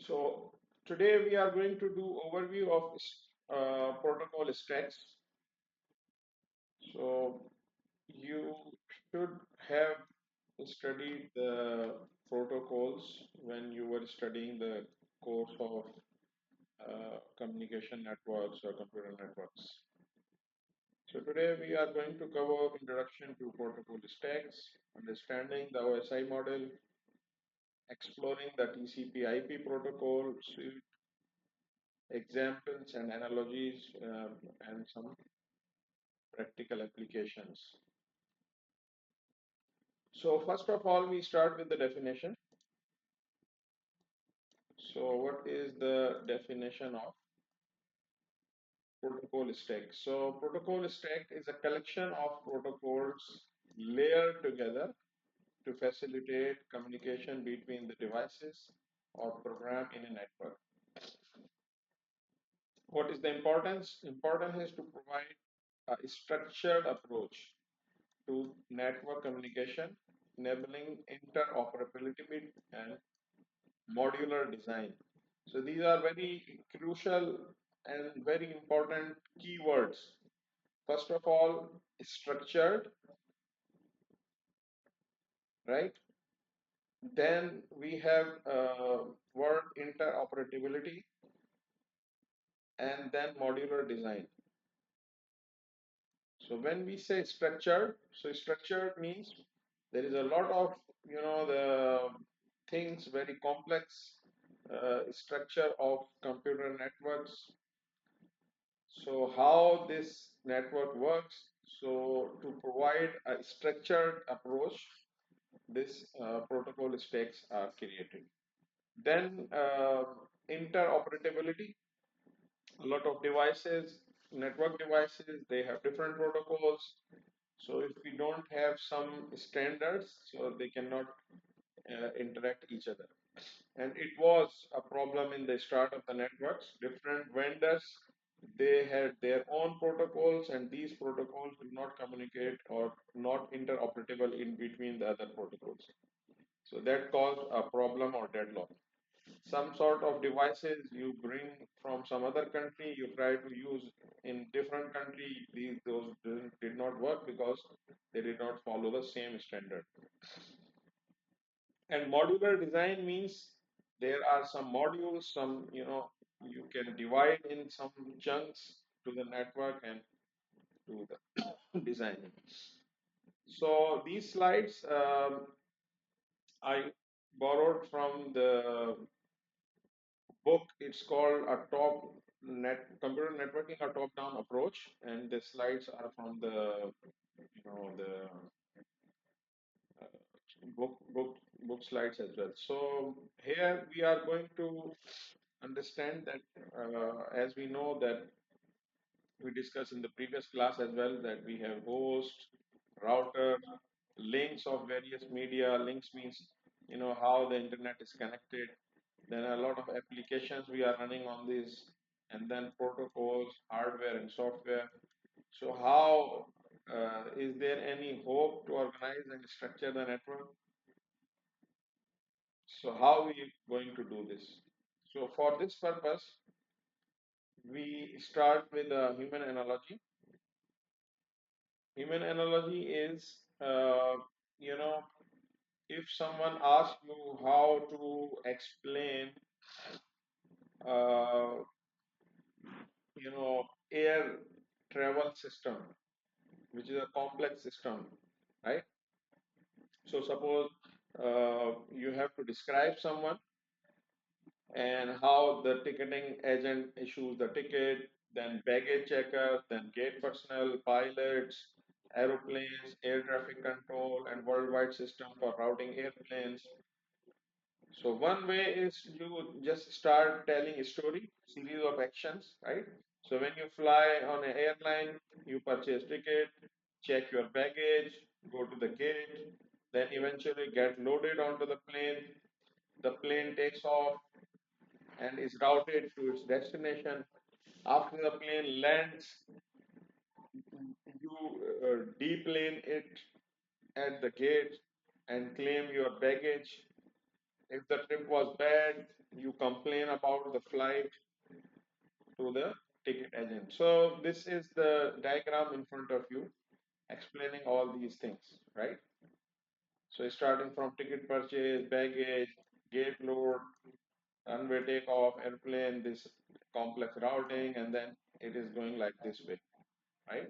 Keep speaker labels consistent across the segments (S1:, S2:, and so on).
S1: So today we are going to do overview of protocol stacks. So you should have studied the protocols when you were studying the course of communication networks or computer networks. So today we are going to cover introduction to protocol stacks, understanding the OSI model, exploring the TCP/IP protocol suite, examples and analogies, and some practical applications. So first of all, we start with the definition. So what is the definition of protocol stack? So protocol stack is a collection of protocols layered together to facilitate communication between the devices or program in a network. What is the importance? Importance is to provide a structured approach to network communication, enabling interoperability and modular design. So these are very crucial and very important keywords. First of all, structured, right? Then we have word interoperability and then modular design. So when we say structured, so structured means there is a lot of the things very complex structure of computer networks. So how this network works? So to provide a structured approach, this protocol stacks are created. Then interoperability. A lot of devices, network devices, they have different protocols. So if we don't have some standards, so they cannot interact each other. And it was a problem in the start of the networks. Different vendors, they had their own protocols, and these protocols will not communicate or not interoperable in between the other protocols. So that caused a problem or deadlock. Some sort of devices you bring from some other country, you try to use in different country, those did not work because they did not follow the same standard. And modular design means there are some modules, some, you can divide in some chunks to the network and to the designing. So these slides I borrowed from the book. It's called a top net computer networking, a top-down approach, and the slides are from the book slides as well. So here we are going to understand that as we know that we discussed in the previous class as well that we have host, router, links of various media. Links means how the internet is connected. Then a lot of applications we are running on this, and then protocols, hardware and software. So how is there any hope to organize and structure the network? So how we going to do this? So for this purpose, we start with a human analogy. Human analogy is, you know, if someone asks you how to explain, uh, air travel system, which is a complex system, right? So suppose you have to describe someone and how the ticketing agent issues the ticket, then baggage checker, then gate personnel, pilots, aeroplanes, air traffic control, and worldwide system for routing airplanes. So one way is you just start telling a story, series of actions, right? So when you fly on an airline, you purchase ticket, check your baggage, go to the gate, then eventually get loaded onto the plane. The plane takes off and is routed to its destination. After the plane lands, you deplane it at the gate and claim your baggage. If the trip was bad, you complain about the flight to the ticket agent. So this is the diagram in front of you explaining all these things, right? So starting from ticket purchase, baggage, gate load, runway takeoff, airplane, this complex routing, and then it is going like this way, right?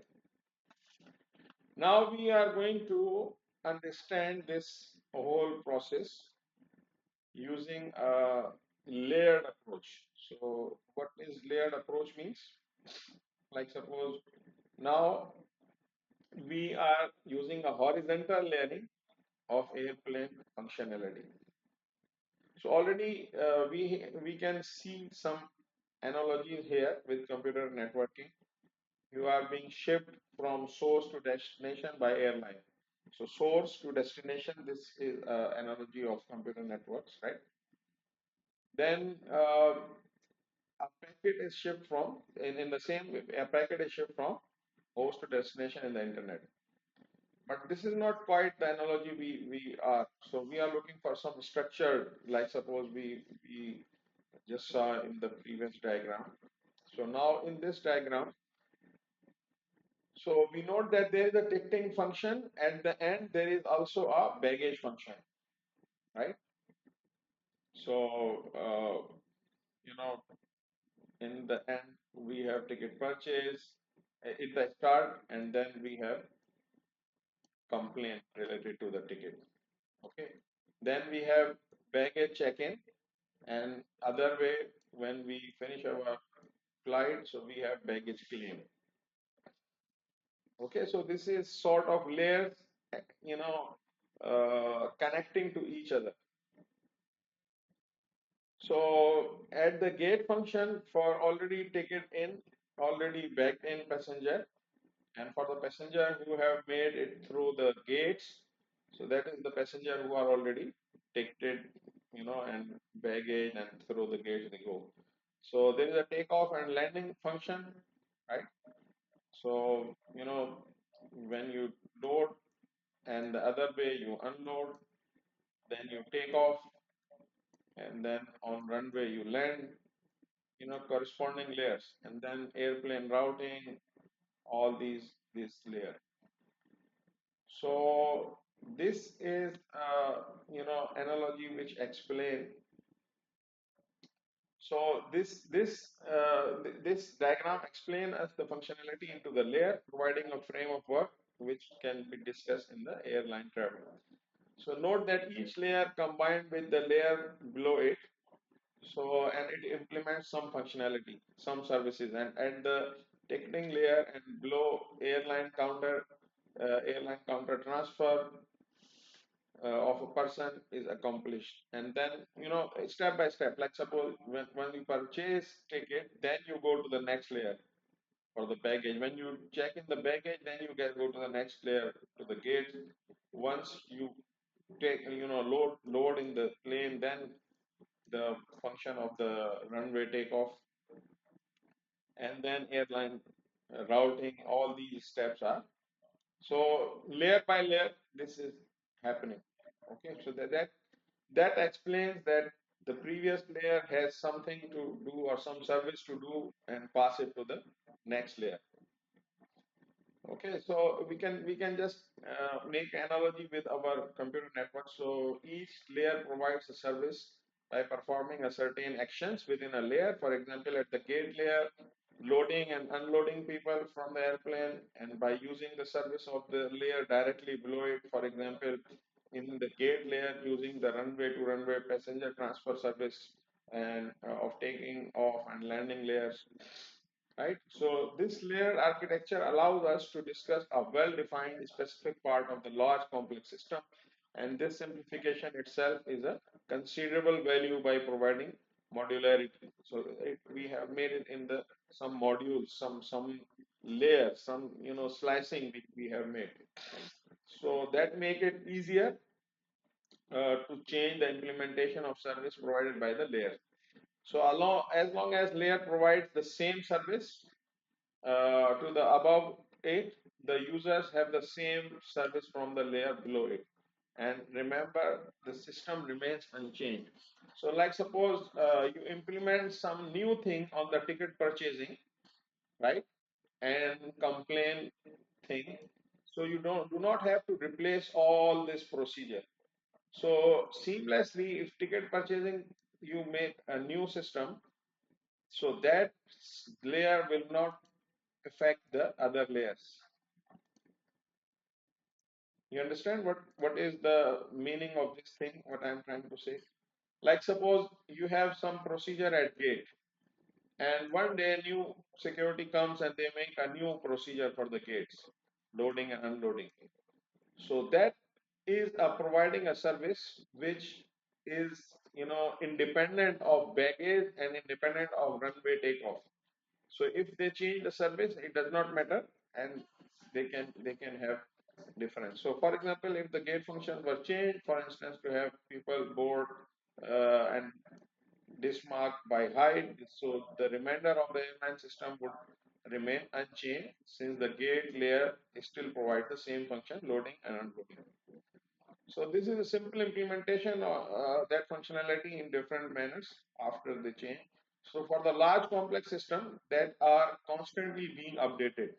S1: Now we are going to understand this whole process using a layered approach. So what is layered approach means? Like suppose now we are using a horizontal layering of airplane functionality. So already we can see some analogies here with computer networking. You are being shipped from source to destination by airline. So source to destination, this is analogy of computer networks, right? Then a packet is shipped from in the same way, a packet is shipped from host to destination in the internet. But this is not quite the analogy we are. So we are looking for some structure, like suppose we just saw in the previous diagram. So now in this diagram, so we note that there is a ticketing function. At the end, there is also a baggage function, right? So in the end, we have ticket purchase at the start, and then we have complaint related to the ticket. Okay. Then we have baggage check-in, and other way when we finish our flight, so we have baggage claim. Okay, so this is sort of layers, you know, connecting to each other. So at the gate function for already ticket in, already bagged in passenger, and for the passenger who have made it through the gates, so that is the passenger who are already ticketed, and baggage and through the gates they go. So there is a takeoff and landing function, right? So when you load and the other way you unload, then you take off, and then on runway you land, corresponding layers, and then airplane routing, all these layers. So this is analogy which explain. So this diagram explain us the functionality into the layer, providing a frame of work which can be discussed in the airline travel. So note that each layer combined with the layer below it. So and it implements some functionality, some services, and at the ticketing layer and below airline counter transfer of a person is accomplished. And then step by step, like suppose when you purchase ticket, then you go to the next layer for the baggage. When you check in the baggage, then you can go to the next layer to the gate. Once you take load in the plane, then the function of the runway takeoff, and then airline routing. All these steps are so layer by layer. This is happening. Okay, so that explains that the previous layer has something to do or some service to do and pass it to the next layer. Okay, so we can just make analogy with our computer network. So each layer provides a service by performing a certain actions within a layer. For example, at the gate layer, loading and unloading people from the airplane, and by using the service of the layer directly below it. For example, in the gate layer, using the runway to runway passenger transfer service and of taking off and landing layers, right? So this layered architecture allows us to discuss a well-defined specific part of the large complex system, and this simplification itself is a considerable value by providing modularity. So we have made it in the some modules, some layers, some slicing we have made. So that make it easier to change the implementation of service provided by the layer. So as long as layer provides the same service to the above it, the users have the same service from the layer below it. and remember the system remains unchanged. So like suppose you implement some new thing on the ticket purchasing, right, and complain thing, so you don't do not have to replace all this procedure. So seamlessly, if ticket purchasing you make a new system, so that layer will not affect the other layers. You understand what is the meaning of this thing, what I'm trying to say? Like suppose you have some procedure at gate, and one day new security comes and they make a new procedure for the gates, loading and unloading. So that is providing a service which is, independent of baggage and independent of runway takeoff. So if they change the service, it does not matter, and they can have difference. So for example, if the gate functions were changed, for instance, to have people board and dismarked by height, so the remainder of the airline system would remain unchanged since the gate layer still provides the same function, loading and unloading. So this is a simple implementation of that functionality in different manners after the change. So for the large complex system that are constantly being updated,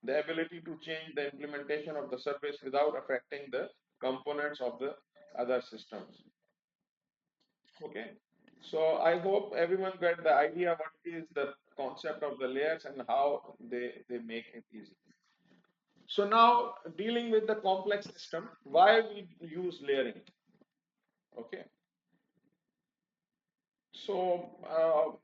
S1: the ability to change the implementation of the service without affecting the components of the other systems. Okay. So I hope everyone get the idea what is the concept of the layers and how they make it easy. So now dealing with the complex system, why we use layering? Okay. So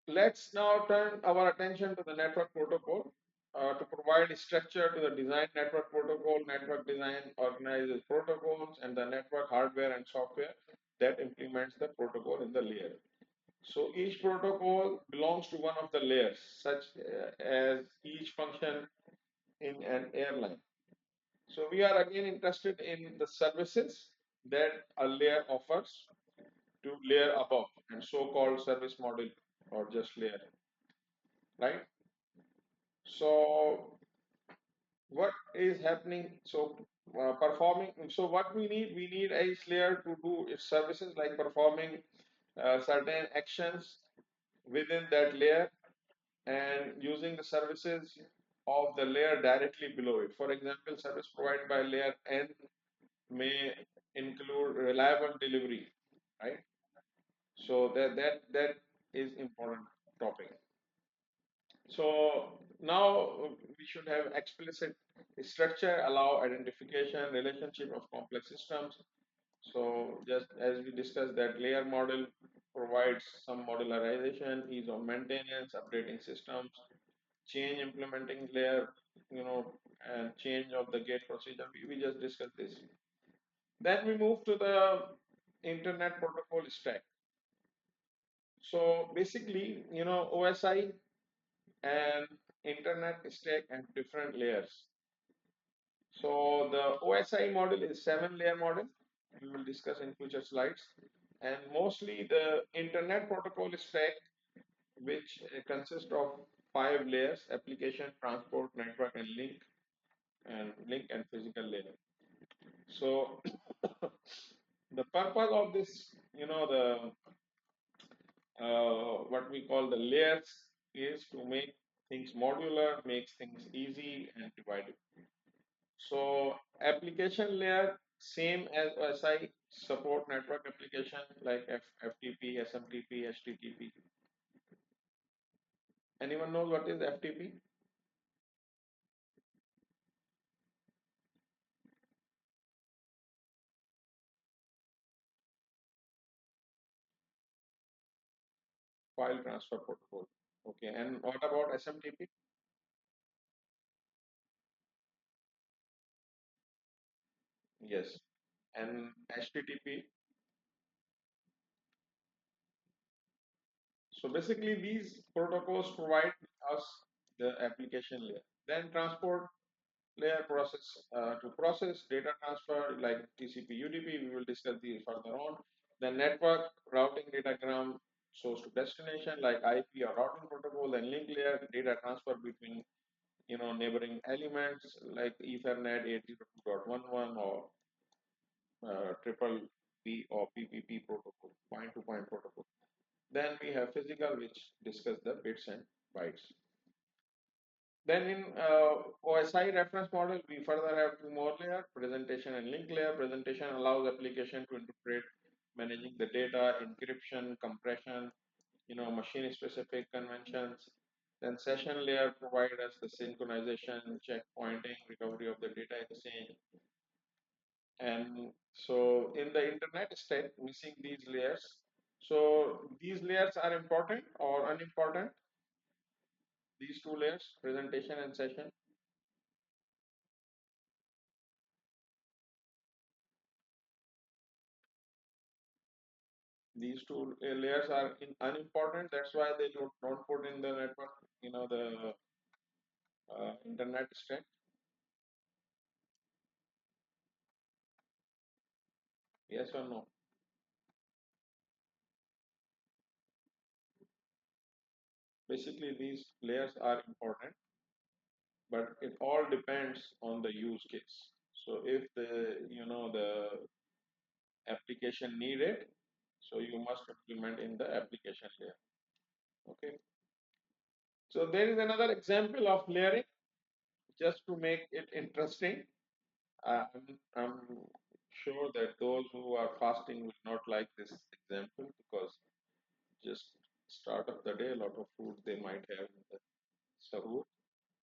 S1: let's now turn our attention to the network protocol. To provide structure to the design network protocol, network design organizes protocols and the network hardware and software that implements the protocol in the layer. So each protocol belongs to one of the layers, such as each function in an airline. So we are again interested in the services that a layer offers to layer above and so-called service model or just layer, right? So what is happening? So performing. So what we need a layer to do its services like performing certain actions within that layer and using the services of the layer directly below it. For example, service provided by layer N may include reliable delivery, right? So that is important topic. So now we should have explicit structure, allow identification, relationship of complex systems. So just as we discussed that layer model provides some modularization, ease of maintenance, updating systems, change implementing layer, and change of the gate procedure. We just discussed this. Then we move to the internet protocol stack. So basically, OSI and internet stack and different layers. So the OSI model is 7-layer model. We will discuss in future slides. And mostly the internet protocol stack, which consists of 5 layers: application, transport, network, and link and physical layer. So the purpose of this, the what we call the layers is to make things modular, makes things easy and divided. So application layer, same as I support network application like FTP, SMTP, HTTP. Anyone knows what is FTP? File transfer protocol. Okay, and what about SMTP? Yes, and HTTP. So basically, these protocols provide us the application layer. Then transport layer to process data transfer like TCP, UDP. We will discuss these further on. Then network routing datagram source to destination like IP or routing protocol. Then link layer data transfer between neighboring elements like Ethernet 802.11 or triple P or PPP protocol, point-to-point protocol. Then we have physical, which discuss the bits and bytes. Then in OSI reference model, we further have two more layers, presentation and link layer. Presentation allows application to interpret managing the data, encryption, compression, machine specific conventions. Then session layer provide us the synchronization, checkpointing, recovery of the data exchange. And so in the internet state, missing these layers. So these layers are important or unimportant, these two layers, presentation and session. These two layers are unimportant. That's why they don't put in the network, the internet stack. Yes or no? Basically, these layers are important, but it all depends on the use case. So if the application need it, so you must implement in the application layer. Okay. So there is another example of layering, just to make it interesting. I'm sure that those who are fasting will not like this example, because just start of the day, a lot of food they might have in the sahur.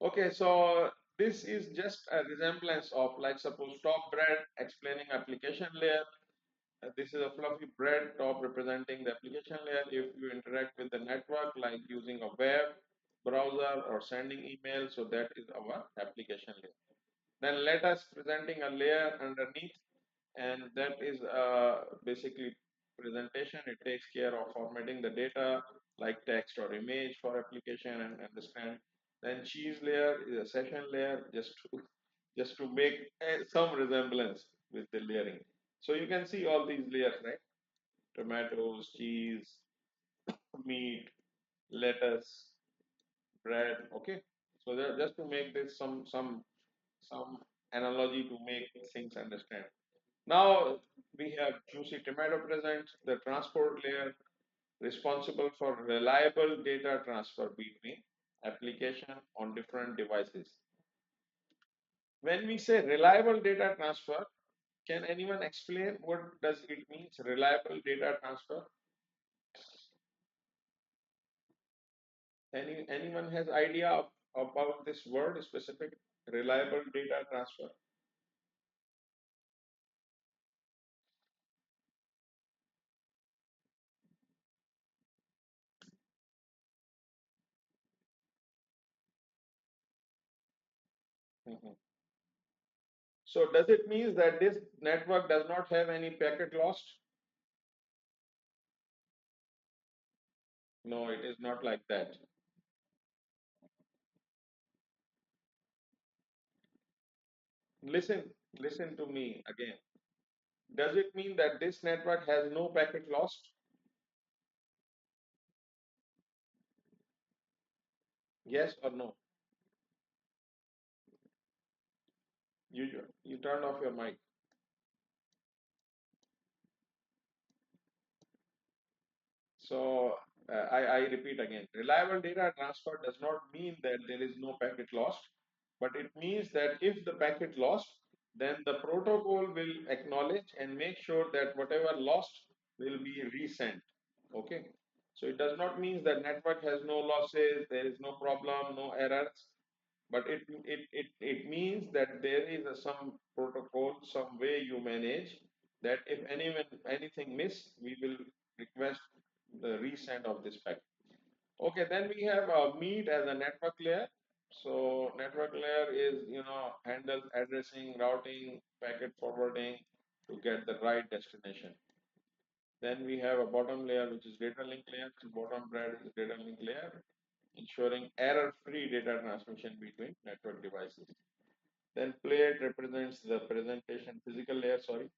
S1: Okay, so this is just a resemblance of, like, suppose top bread explaining application layer. This is a fluffy bread top representing the application layer. If you interact with the network, like using a web browser or sending email, so that is our application layer. Then let us presenting a layer underneath, and that is basically presentation. It takes care of formatting the data like text or image for application and understand. Then cheese layer is a session layer, just to make some resemblance with the layering. So you can see all these layers, right? Tomatoes, cheese, meat, lettuce, bread. Okay, so just to make this some analogy to make things understand. Now we have juicy tomato present, the transport layer responsible for reliable data transfer between application on different devices. When we say reliable data transfer, can anyone explain what does it means, reliable data transfer? Anyone has idea about this word specific, reliable data transfer? Mhm. So does it mean that this network does not have any packet lost? No, it is not like that. Listen, listen to me again. Does it mean that this network has no packet lost? Yes or no? You turn off your mic. So I repeat again. Reliable data transfer does not mean that there is no packet lost, but it means that if the packet lost, then the protocol will acknowledge and make sure that whatever lost will be resent. Okay. So it does not mean that network has no losses, there is no problem, no errors, but it means that there is some protocol, some way you manage that if anything miss, we will request the resend of this packet. Okay, then we have meet as a network layer. So network layer is, handles addressing, routing, packet forwarding to get the right destination. Then we have a bottom layer, which is data link layer. So bottom bread is data link layer, ensuring error-free data transmission between network devices. Then plate represents the presentation physical layer, sorry,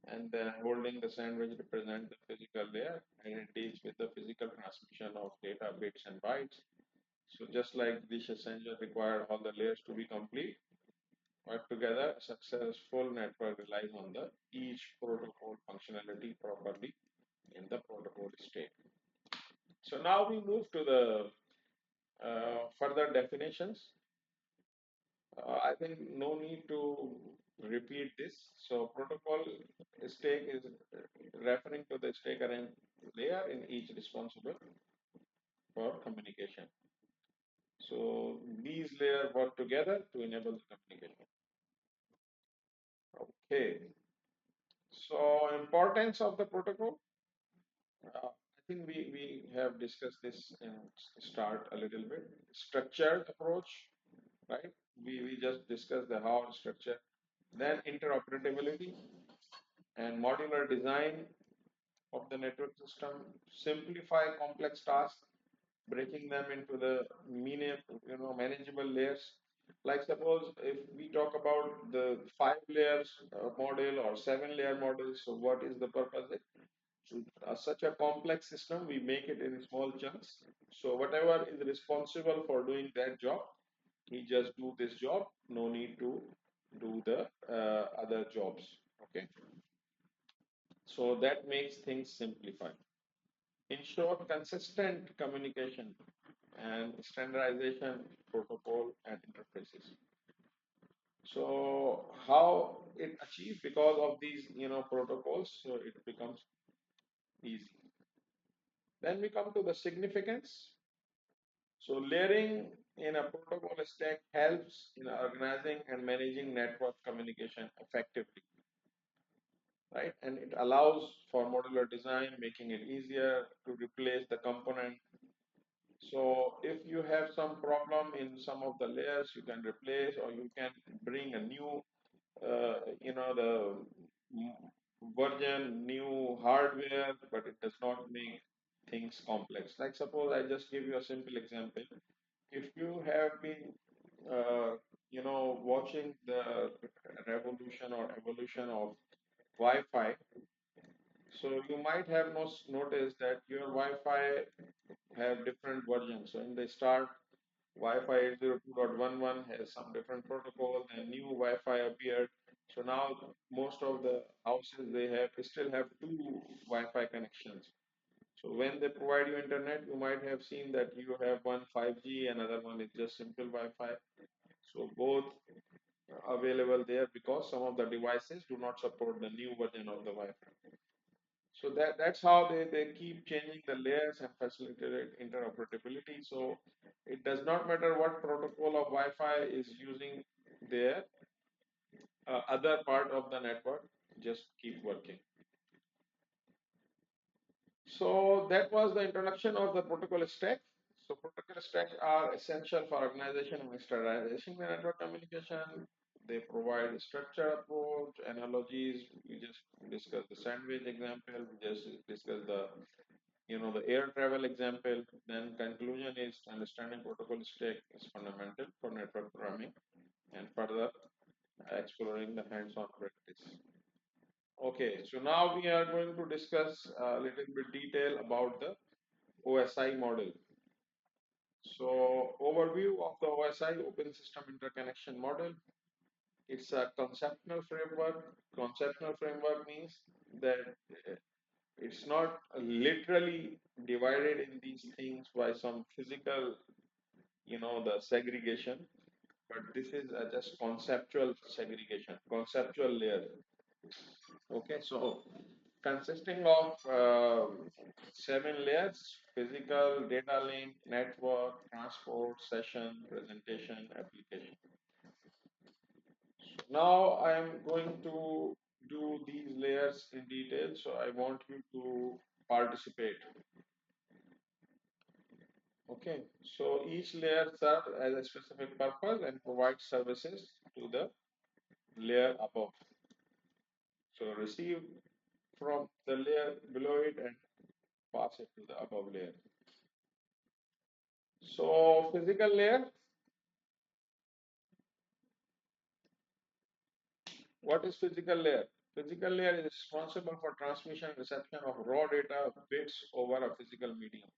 S1: and then holding the sandwich represent the physical layer, and it deals with the physical transmission of data bits and bytes. So just like this Ascension required all the layers to be complete, work together. A successful network relies on the each protocol functionality properly in the protocol state. So now we move to the further definitions. I think no need to repeat this. So protocol stack is referring to the stack array layer in each responsible for communication. So these layers work together to enable the communication. Okay. So importance of the protocol. I think we have discussed this in start a little bit. Structured approach, right? We just discussed the how structure. Then interoperability and modular design of the network system, simplify complex tasks, breaking them into the manageable layers. Like suppose if we talk about the 5 layers model or 7 layer model, so what is the purpose? So, such a complex system, we make it in small chunks. So whatever is responsible for doing that job, he just do this job. No need to do the other jobs. Okay. So that makes things simplified. Ensure consistent communication and standardization protocol and interfaces. So how it achieved because of these protocols, so it becomes easy. Then we come to the significance. So layering in a protocol stack helps in organizing and managing network communication effectively, right? And it allows for modular design, making it easier to replace the component. So if you have some problem in some of the layers, you can replace or you can bring a new, the version, new hardware, but it does not make things complex. Like suppose I just give you a simple example. If you have been, watching the revolution or evolution of Wi-Fi, so you might have noticed that your Wi-Fi have different versions. So in the start, Wi-Fi 802.11 has some different protocol, and new Wi-Fi appeared. So now most of the houses they have still have two Wi-Fi connections. So when they provide you internet, you might have seen that you have one 5G, another one is just simple Wi-Fi. So both are available there because some of the devices do not support the new version of the Wi-Fi. So that's how they keep changing the layers and facilitate interoperability. So it does not matter what protocol of Wi-Fi is using there, other part of the network just keep working. So that was the introduction of the protocol stack. So protocol stacks are essential for organization and standardization the network communication. They provide structure approach, analogies. We just discussed the sandwich example. We just discussed the air travel example. Then conclusion is understanding protocol stack is fundamental for network programming and further exploring the hands-on practice. Okay, so now we are going to discuss a little bit detail about the OSI model. So overview of the OSI Open System Interconnection Model. It's a conceptual framework. Conceptual framework means that it's not literally divided in these things by some physical, the segregation, but this is just conceptual segregation, conceptual layer. Okay, so consisting of 7 layers: physical, data link, network, transport, session, presentation, application. So now I am going to do these layers in detail. So I want you to participate. Okay, so each layer serves as a specific purpose and provides services to the layer above. So receive from the layer below it and pass it to the above layer. So physical layer, what is physical layer? Physical layer is responsible for transmission and reception of raw data bits over a physical medium.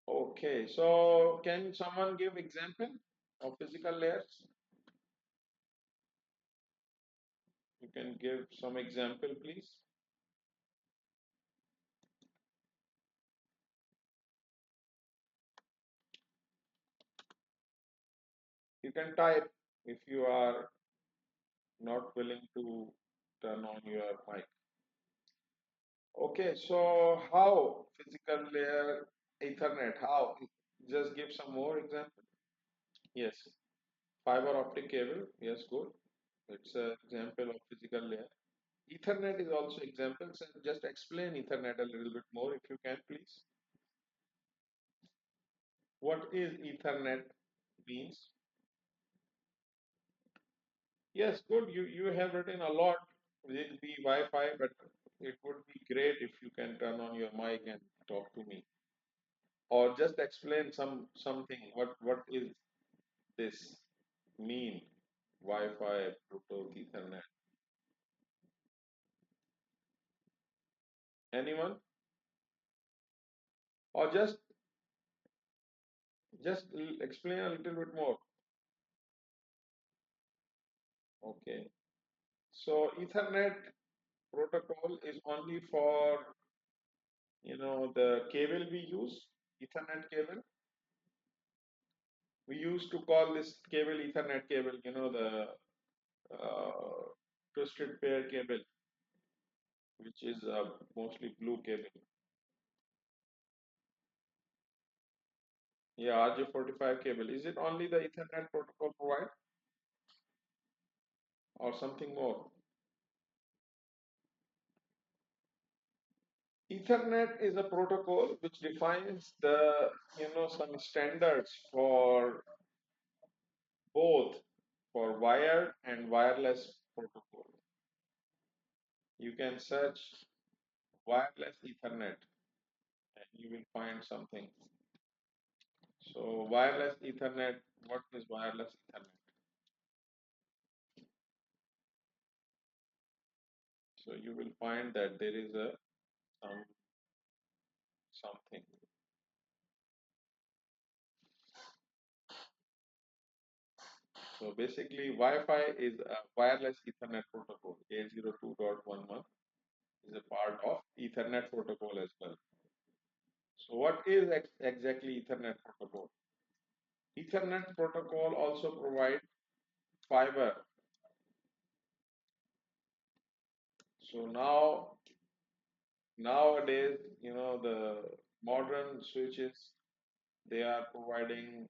S1: Okay, so can someone give example of physical layers? You can give some example, please. You can type if you are not willing to turn on your mic. Okay, so how physical layer Ethernet? How? Just give some more example. Yes, fiber optic cable. Yes, good. It's an example of physical layer. Ethernet is also example. So just explain Ethernet a little bit more if you can, please. What is Ethernet means? Yes, good. You have written a lot. Will be Wi-Fi, but it would be great if you can turn on your mic and talk to me, or just explain something. What is this mean? Wi-Fi, Bluetooth, Ethernet. Anyone? Or just explain a little bit more. Okay. So Ethernet protocol is only for the cable we use, Ethernet cable. We used to call this cable Ethernet cable, the twisted pair cable, which is mostly blue cable. Yeah, RJ45 cable. Is it only the Ethernet protocol provide or something more? Ethernet is a protocol which defines some standards for both for wired and wireless protocol. You can search wireless Ethernet and you will find something. So wireless Ethernet, what is wireless Ethernet? So you will find that there is a some something. So basically, Wi-Fi is a wireless Ethernet protocol. 802.11 is a part of Ethernet protocol as well. So what is exactly Ethernet protocol? Ethernet protocol also provide fiber. So nowadays, the modern switches they are providing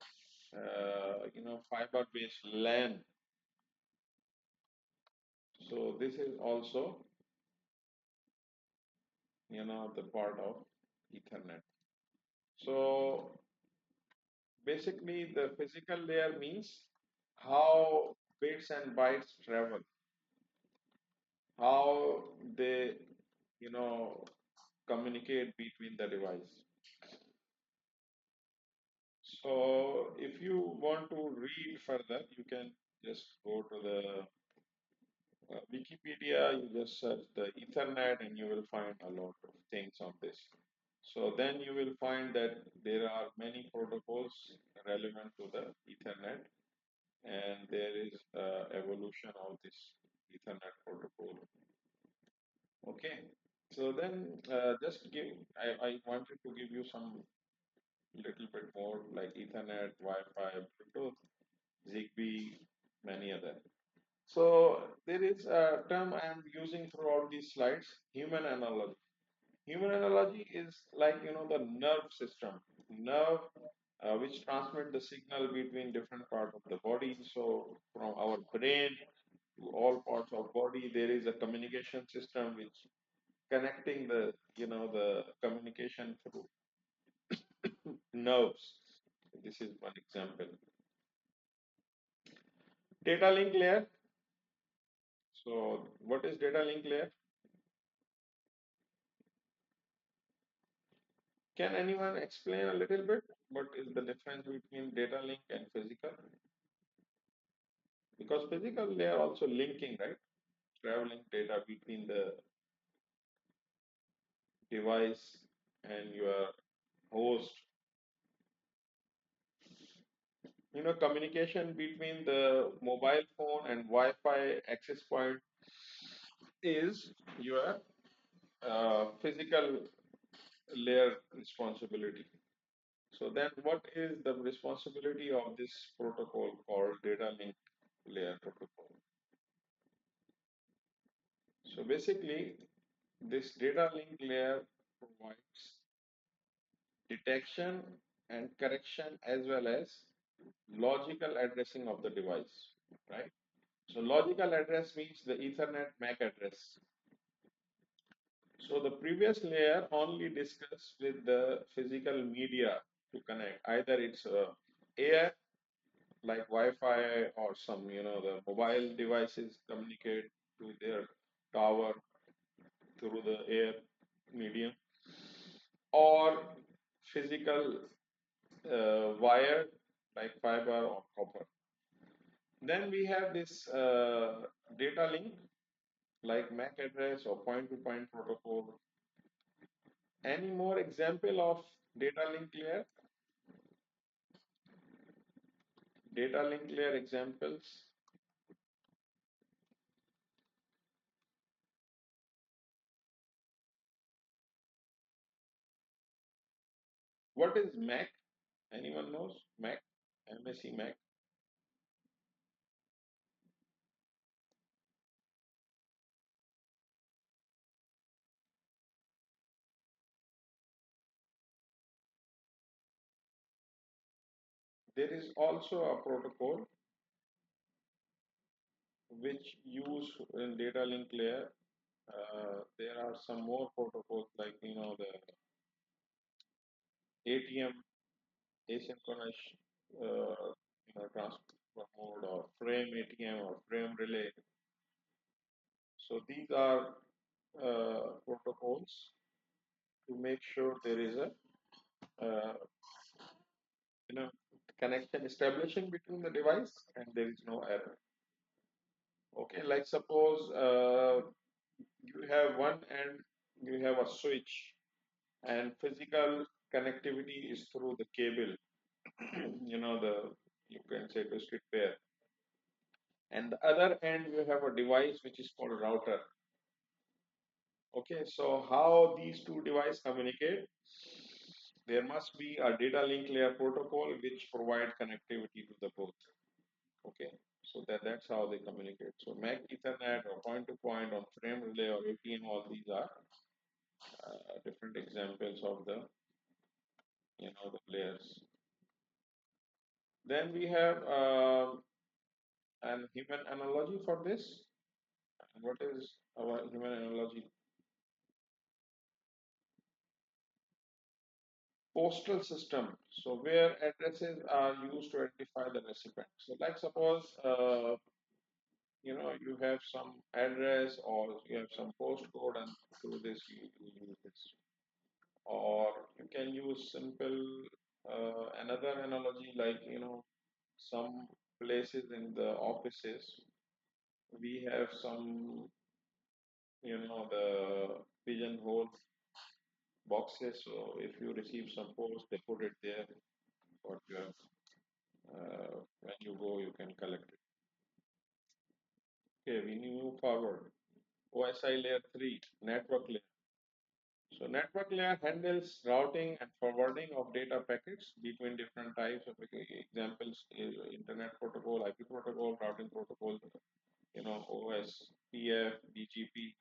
S1: fiber-based LAN. So this is also the part of Ethernet. So basically, the physical layer means how bits and bytes travel, how they, you know, communicate between the device. So if you want to read further, you can just go to the Wikipedia, you just search the Ethernet and you will find a lot of things on this. So then you will find that there are many protocols relevant to the Ethernet and there is evolution of this Ethernet protocol. Okay, so then just give I wanted to give you some little bit more like Ethernet, Wi-Fi, Bluetooth, Zigbee, many other. So there is a term I am using throughout these slides, human analogy. Human analogy is like the nerve system, nerve which transmit the signal between different parts of the body. So from our brain to all parts of body, there is a communication system which connecting the communication through nerves. This is one example. Data link layer. So what is data link layer? Can anyone explain a little bit what is the difference between data link and physical? Because physical layer also linking, right? Traveling data between the device and your host. Communication between the mobile phone and Wi-Fi access point is your physical layer responsibility. So then what is the responsibility of this protocol called data link layer protocol? So basically, this data link layer provides detection and correction as well as logical addressing of the device, right? So logical address means the Ethernet MAC address. So the previous layer only discussed with the physical media to connect. Either it's air like Wi-Fi or some, the mobile devices communicate to their tower through the air medium, or physical wire like fiber or copper. Then we have this data link like MAC address or point-to-point protocol. Any more example of data link layer? Data link layer examples. What is MAC? Anyone knows? MAC? MSC MAC? There is also a protocol which use in data link layer. There are some more protocols like the ATM, asynchronous transfer mode, or frame ATM or frame relay. So these are protocols to make sure there is a you know connection establishing between the device and there is no error. Okay, like suppose you have one end, you have a switch, and physical connectivity is through the cable. The you can say twisted pair, and the other end you have a device which is called router. Okay, so how these two devices communicate? There must be a data link layer protocol which provide connectivity to the both. Okay, so that's how they communicate. So MAC Ethernet or point to point on frame relay or ATM, all these are different examples of the layers. Then we have an human analogy for this. What is our human analogy? Postal system. So where addresses are used to identify the recipient. So like suppose you have some address or you have some postcode, and through this you use this. Or you can use simple another analogy like some places in the offices we have some the pigeonhole boxes. So if you receive some post, they put it there for your when you go, you can collect it. Okay, we move forward. OSI layer 3, network layer. So network layer handles routing and forwarding of data packets between different types of examples, internet protocol, IP protocol, routing protocol, OSPF, BGP.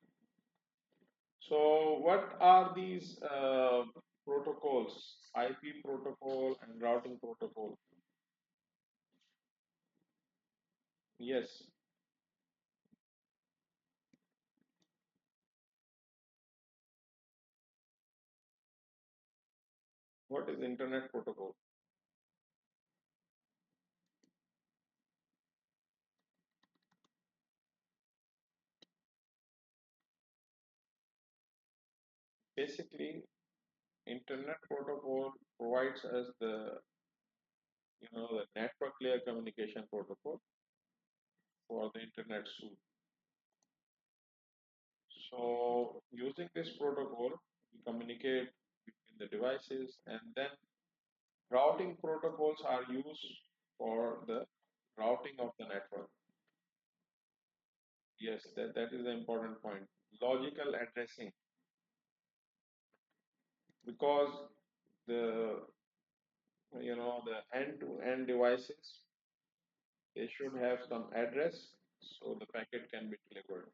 S1: So what are these protocols? IP protocol and routing protocol. Yes. What is internet protocol? Basically, internet protocol provides us the network layer communication protocol for the internet suite. So using this protocol, we communicate between the devices, and then routing protocols are used for the routing of the network. Yes, that is the important point. logical addressing, because the the end-to-end devices, they should have some address so the packet can be delivered.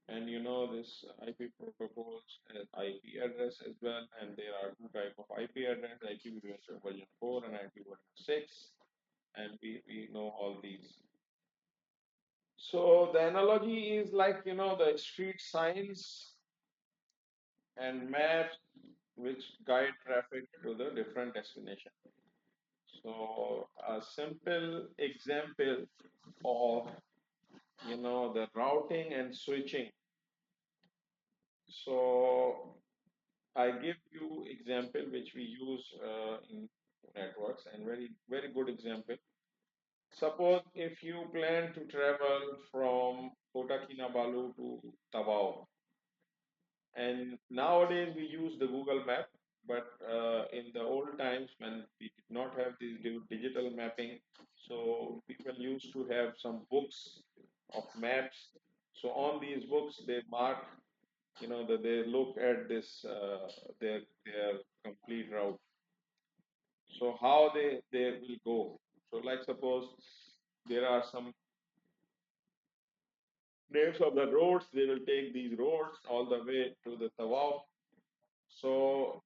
S1: And this IP protocols has IP address as well, and there are two type of IP address: IPv4 version 4 and IP version 6, and we know all these. So the analogy is like the street signs and maps which guide traffic to the different destination. So a simple example of the routing and switching. So I give you example which we use in networks, and very very good example. Suppose if you plan to travel from Kota Kinabalu to Tawau, and nowadays we use the Google Map, but in the old times when we did not have this digital mapping, so people used to have some books of maps. So on these books they mark, that they look at this their complete route. So how they will go. So like suppose there are some names of the roads, they will take these roads all the way to the Tawaf. So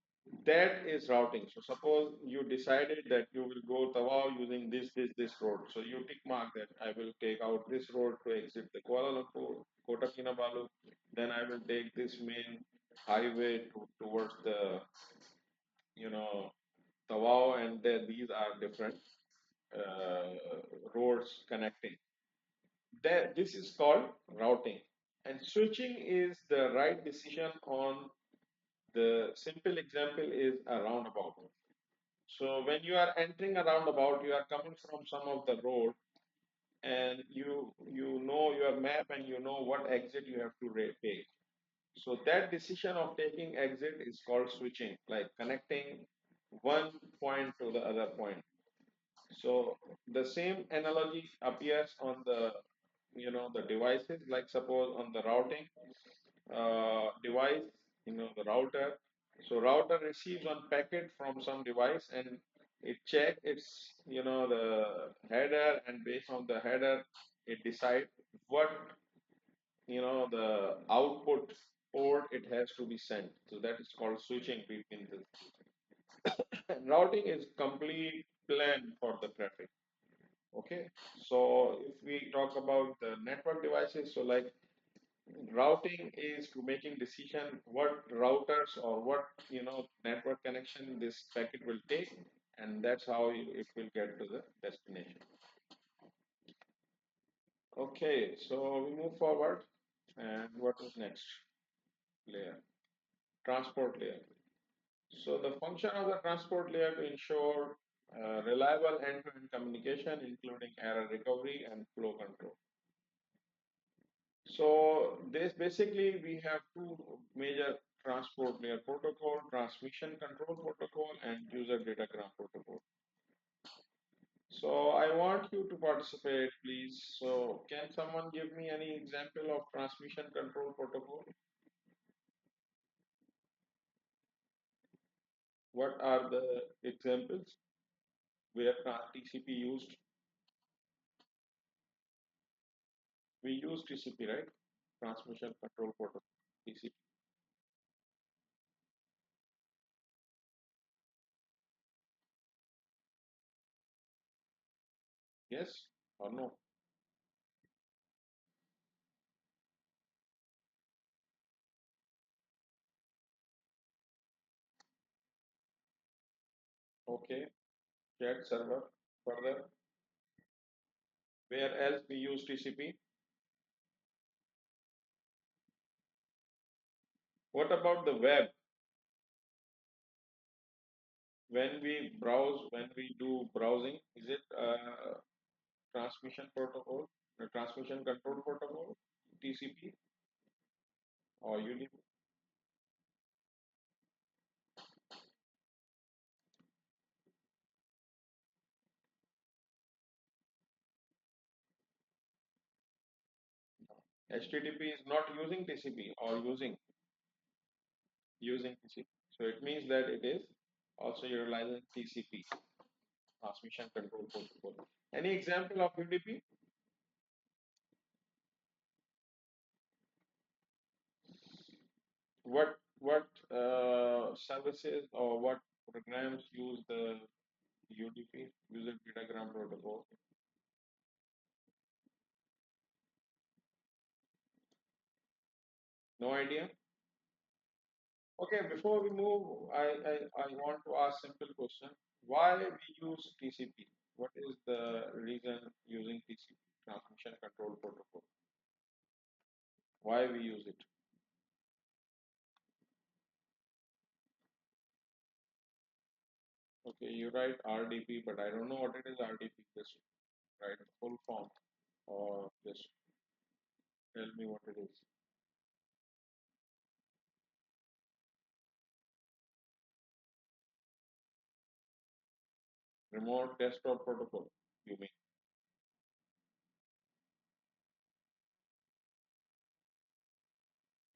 S1: that is routing. So suppose you decided that you will go Tawau using this road. So you tick mark that I will take out this road to exit the Kuala Lumpur, Kota Kinabalu. Then I will take this main highway towards the you know Tawau, and then these are different roads connecting. That this is called routing. And switching is the right decision on. The simple example is a roundabout. So when you are entering a roundabout, you are coming from some of the road, and you know your map and you know what exit you have to take. So that decision of taking exit is called switching, like connecting one point to the other point. So the same analogy appears on the devices. Like suppose on the routing device, the router. So router receives one packet from some device, and it check its the header, and based on the header it decide what the output port it has to be sent. So that is called switching between this. And routing is complete plan for the traffic. Okay, so if we talk about the network devices, so like routing is to making decision what routers or what network connection this packet will take, and that's how it will get to the destination. Okay, so we move forward, and what is next layer? Transport layer. So the function of the transport layer to ensure reliable end-to-end communication, including error recovery and flow control. So this basically we have two major transport layer protocol: transmission control protocol and user datagram protocol. So I want you to participate, please. So can someone give me any example of transmission control protocol? What are the examples where TCP used? We use TCP, right? Transmission control protocol, TCP. Yes or no? Okay. Chat server. Further, where else we use TCP? What about the web? When we do browsing, is it transmission protocol, the transmission control protocol, TCP, or UDP? HTTP is not using TCP or using TCP. So it means that it is also utilizing TCP, transmission control protocol. Any example of UDP? What services or what programs use the UDP, user datagram protocol? No idea. Okay, before we move, I want to ask simple question. Why we use TCP? What is the reason using TCP, transmission control protocol? Why we use it? Okay, you write RDP, but I don't know what it is RDP. Just write the full form or just tell me what it is. Remote desktop protocol, you mean?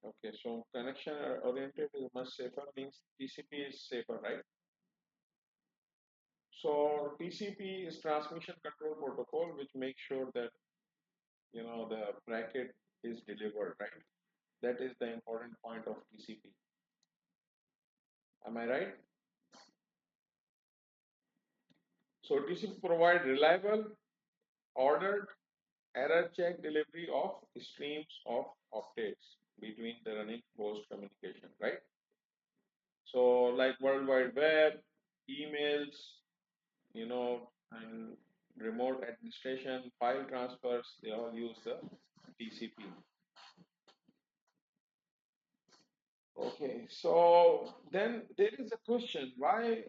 S1: Okay, so connection oriented is much safer, means TCP is safer, right? So TCP is transmission control protocol, which makes sure that the packet is delivered, right? That is the important point of TCP. Am I right? So TCP provide reliable, ordered, error check delivery of streams of updates between the running host communication, right? So like World Wide Web, emails, and remote administration, file transfers, they all use the TCP. Okay, so then there is a question why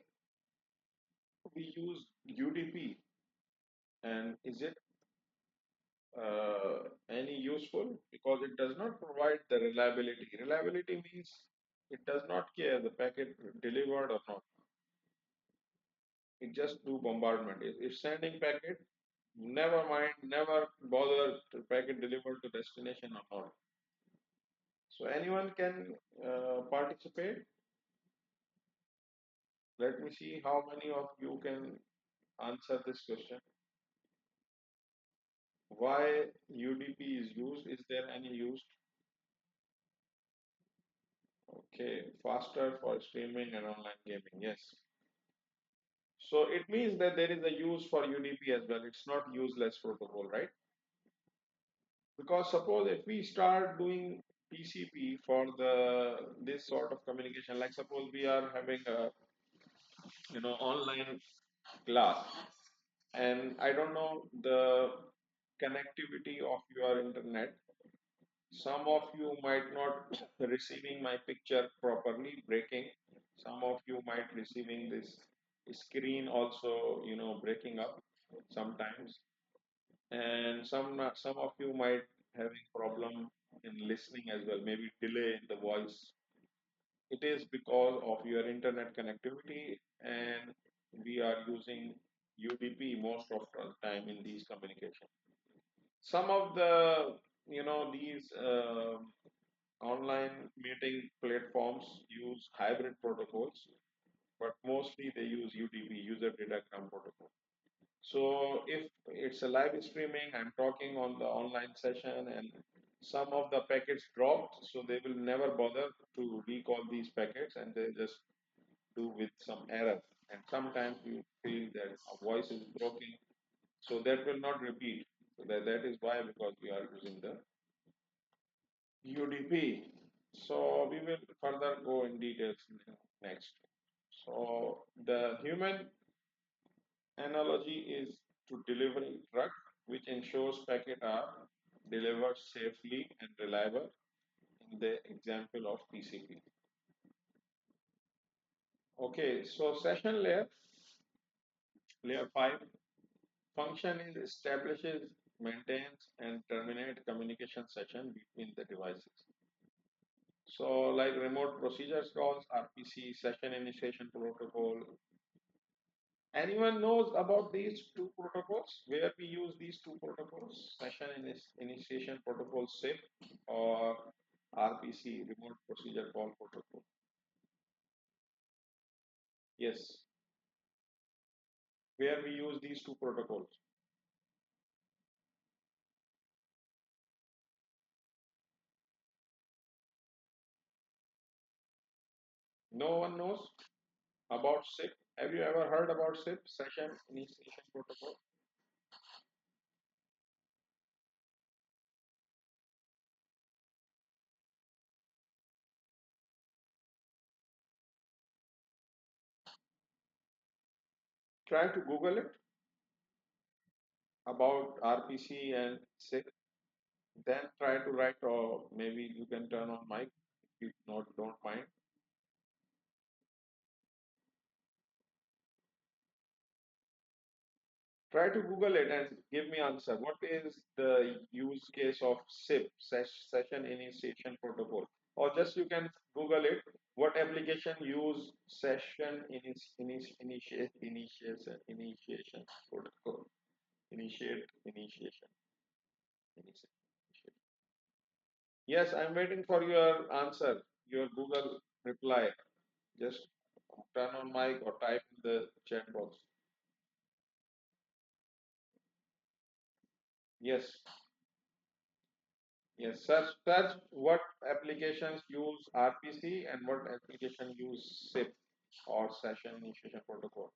S1: we use UDP, and is it any useful? Because it does not provide the reliability. Reliability means it does not care the packet delivered or not. It just do bombardment. It's sending packet, never mind, never bother the packet delivered to destination or not. So anyone can participate. Let me see how many of you can answer this question. Why UDP is used? Is there any use? Okay, faster for streaming and online gaming. Yes. So it means that there is a use for UDP as well. It's not useless protocol, right? Because suppose if we start doing TCP for the this sort of communication, like suppose we are having a online class, and I don't know the connectivity of your internet. Some of you might not receiving my picture properly, breaking. Some of you might receiving this screen also, breaking up sometimes. And some of you might having problem in listening as well, maybe delay in the voice. It is because of your internet connectivity, and we are using UDP most of the time in these communication. Some of the these online meeting platforms use hybrid protocols, but mostly they use UDP, user datagram protocol. So if it's a live streaming, I'm talking on the online session and some of the packets dropped, so they will never bother to recall these packets and they just do with some error. And sometimes you feel that a voice is broken, so that will not repeat. So that is why, because we are using the UDP. So we will further go in details next. So the human analogy is to delivery truck, which ensures packet are delivered safely and reliable in the example of TCP. Okay, so session layer, layer 5, function is establishes, maintains, and terminate communication session between the devices. So like remote procedures calls, RPC, session initiation protocol, Anyone knows about these two protocols? Where we use these two protocols? Session initiation protocol SIP or RPC, remote procedure call protocol? Yes, where we use these two protocols. No one knows about SIP. Have you ever heard about SIP, session initiation protocol? Try to Google it about RPC and SIP. Then try to write, or maybe you can turn on mic if you not don't mind. Try to Google it and give me answer. What is the use case of SIP, session initiation protocol? Or just you can Google it. What application use session initiation protocol? Initiate. Yes, I'm waiting for your answer, your Google reply. Just turn on mic or type in the chat box. Yes, yes. Search what applications use RPC and what application use SIP or session initiation protocol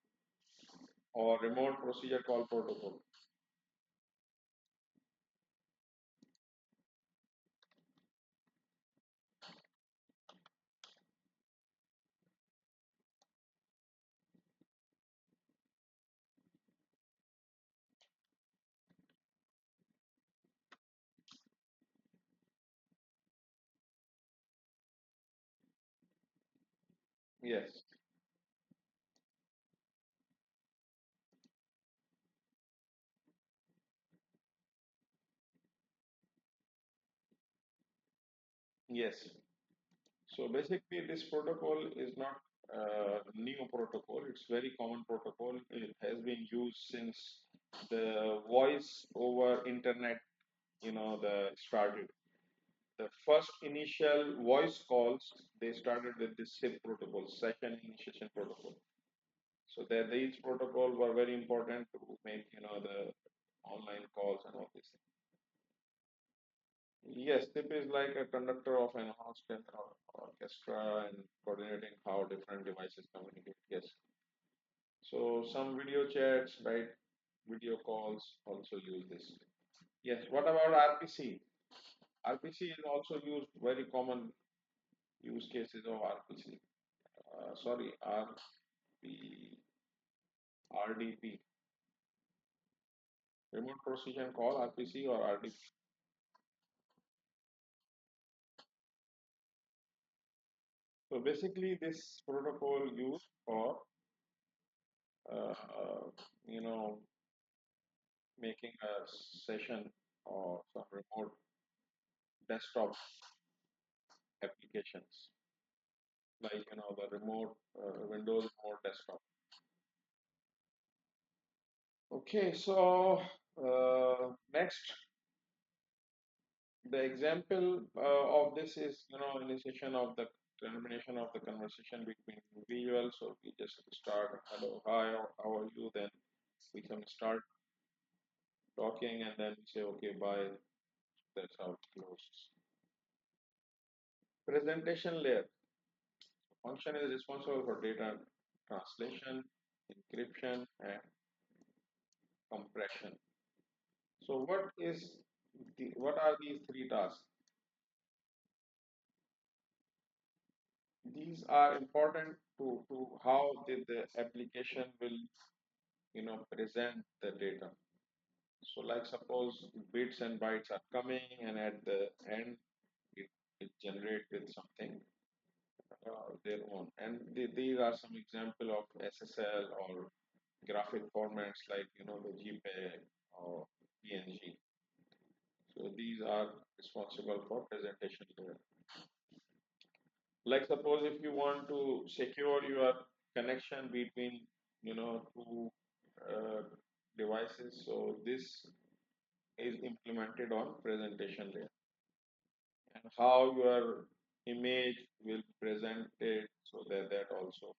S1: or remote procedure call protocol. Yes, yes. So basically, this protocol is not new protocol. It's very common protocol. It has been used since the voice over internet, the started. The first initial voice calls, they started with this SIP protocol, session initiation protocol. So that these protocol were very important to make, the online calls and all this. Yes, SIP is like a conductor of an orchestra and coordinating how different devices communicate. Yes. So some video chats, right? Video calls also use this. Yes. What about RPC? RPC is also used, very common use cases of RPC. Sorry, RDP, remote precision call, RPC or RDP. So basically, this protocol used for you know making a session or some remote desktop applications, like the remote Windows remote desktop. Okay, so next, the example of this is initiation of the termination of the conversation between individuals. So we just start, hello, hi, how are you? Then we can start talking, and then we say, okay, bye. That's how it closes. Presentation layer function is responsible for data translation, encryption, and compression. So what are these three tasks? These are important to how the application will present the data. So like suppose bits and bytes are coming, and at the end it, it generate with something their own. And these are some example of SSL or graphic formats like the JPEG or PNG. So these are responsible for presentation layer. Like suppose if you want to secure your connection between two uh, devices. So this is implemented on presentation layer, and how your image will present it, so that also.